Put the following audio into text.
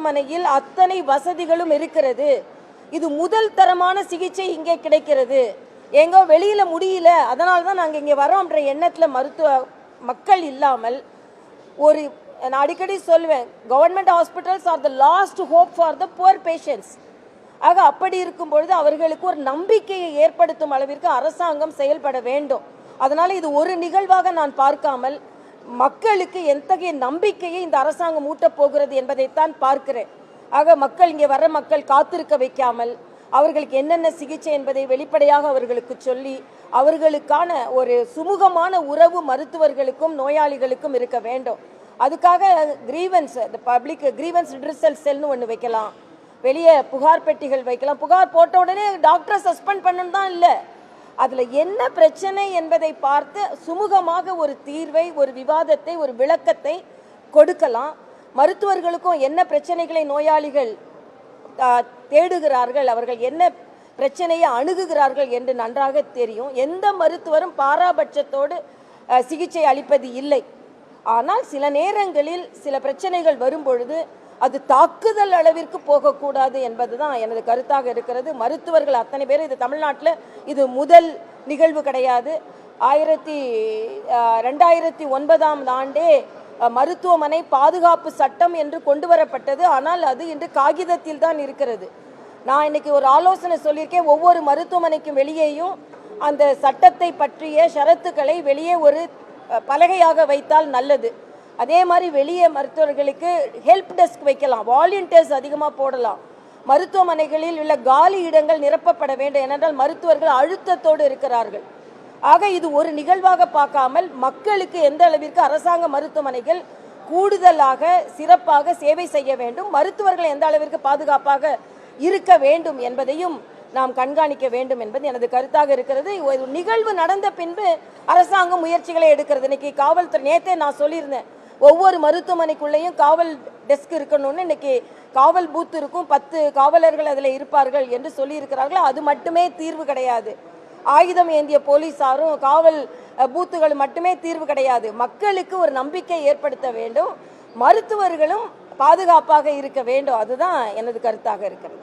மருத்துவமனையில் அத்தனை வசதிகளும் இருக்கிறது. இது முதல் தரமான சிகிச்சை இங்கே கிடைக்கிறது. எங்கோ வெளியில முடியல, அதனால தான் நாங்கள் இங்கே வரோம்ன்ற எண்ணத்தில் மக்கள் இல்லாமல் ஒரு நான் அடிக்கடி சொல்வேன், government hospitals R the last hope for the poor patients. ஆக அப்படி இருக்கும் பொழுது அவர்களுக்கு ஒரு நம்பிக்கையை ஏற்படுத்தும் அளவிற்கு அரசாங்கம் செயல்பட வேண்டும். அதனால இது ஒரு நிகழ்வாக நான் பார்க்காமல் மக்களுக்கு எத்தகைய நம்பிக்கையை இந்த அரசாங்கம் ஊட்டப் போகிறது என்பதைத்தான் பார்க்கிறேன். ஆக மக்கள் இங்கே வர மக்கள் காத்திருக்க வைக்காமல் அவர்களுக்கு என்னென்ன சிகிச்சை என்பதை வெளிப்படையாக அவர்களுக்கு சொல்லி அவர்களுக்கான ஒரு சுமூகமான உறவு மருத்துவர்களுக்கும் நோயாளிகளுக்கும் இருக்க வேண்டும். அதுக்காக கிரீவன்ஸ் பப்ளிக் கிரீவன்ஸ் ரிட்ரஸல் செல்னு ஒன்று வைக்கலாம், வெளியே புகார் பெட்டிகள் வைக்கலாம். புகார் போட்ட உடனே டாக்டரை சஸ்பெண்ட் பண்ணணும் தான் இல்லை, அதில் என்ன பிரச்சனை என்பதை பார்த்து சுமூகமாக ஒரு தீர்வை, ஒரு விவாதத்தை, ஒரு விளக்கத்தை கொடுக்கலாம். மருத்துவர்களுக்கும் என்ன பிரச்சனைகளை நோயாளிகள் தேடுகிறார்கள், அவர்கள் என்ன பிரச்சனையை அணுகுகிறார்கள் என்று நன்றாக தெரியும். எந்த மருத்துவரும் பாராபட்சத்தோடு சிகிச்சை அளிப்பது இல்லை. ஆனால் சில நேரங்களில் சில பிரச்சனைகள் வரும்பொழுது அது தாக்குதல் அளவிற்கு போகக்கூடாது என்பதுதான் எனது கருத்தாக இருக்கிறது. மருத்துவர்கள் அத்தனை பேர், இது தமிழ்நாட்டில் இது முதல் நிகழ்வு கிடையாது. 2009ஆம் ஆண்டே மருத்துவமனை பாதுகாப்பு சட்டம் என்று கொண்டு வரப்பட்டது. ஆனால் அது இன்று காகிதத்தில் தான் இருக்கிறது. நான் இன்னைக்கு ஒரு ஆலோசனை சொல்லியிருக்கேன், ஒவ்வொரு மருத்துவமனைக்கும் வெளியேயும் அந்த சட்டத்தை பற்றிய ஷரத்துக்களை வெளியே ஒரு பலகையாக வைத்தால் நல்லது. அதே மாதிரி வெளியே மருத்துவர்களுக்கு ஹெல்ப் டெஸ்க் வைக்கலாம், வாலண்டியர்ஸ் அதிகமாக போடலாம். மருத்துவமனைகளில் உள்ள காலி இடங்கள் நிரப்பப்பட வேண்டும், ஏனென்றால் மருத்துவர்கள் அழுத்தத்தோடு இருக்கிறார்கள். ஆக இது ஒரு நிகழ்வாக பார்க்காமல் மக்களுக்கு எந்த அளவிற்கு அரசாங்க மருத்துவமனைகள் கூடுதலாக சிறப்பாக சேவை செய்ய வேண்டும், மருத்துவர்கள் எந்த அளவிற்கு பாதுகாப்பாக இருக்க வேண்டும் என்பதையும் நாம் கண்காணிக்க வேண்டும் என்பது எனது கருத்தாக இருக்கிறது. ஒரு நிகழ்வு நடந்த பின்பு அரசாங்கம் முயற்சிகளை எடுக்கிறது. இன்னைக்கு காவல்துறை, நேற்றே நான் சொல்லியிருந்தேன், ஒவ்வொரு மருத்துவமனைக்குள்ளேயும் காவல் டெஸ்க் இருக்கணும்னு. இன்னைக்கு காவல் பூத் இருக்கும், 10 காவலர்கள் அதில் இருப்பார்கள் என்று சொல்லியிருக்கிறார்கள். அது மட்டுமே தீர்வு கிடையாது. ஆயுதம் ஏந்திய போலீஸாரும் காவல் பூத்துகள் மட்டுமே தீர்வு கிடையாது. மக்களுக்கு ஒரு நம்பிக்கை ஏற்படுத்த வேண்டும், மருத்துவர்களும் பாதுகாப்பாக இருக்க வேண்டும். அதுதான் எனது கருத்தாக இருக்கிறது.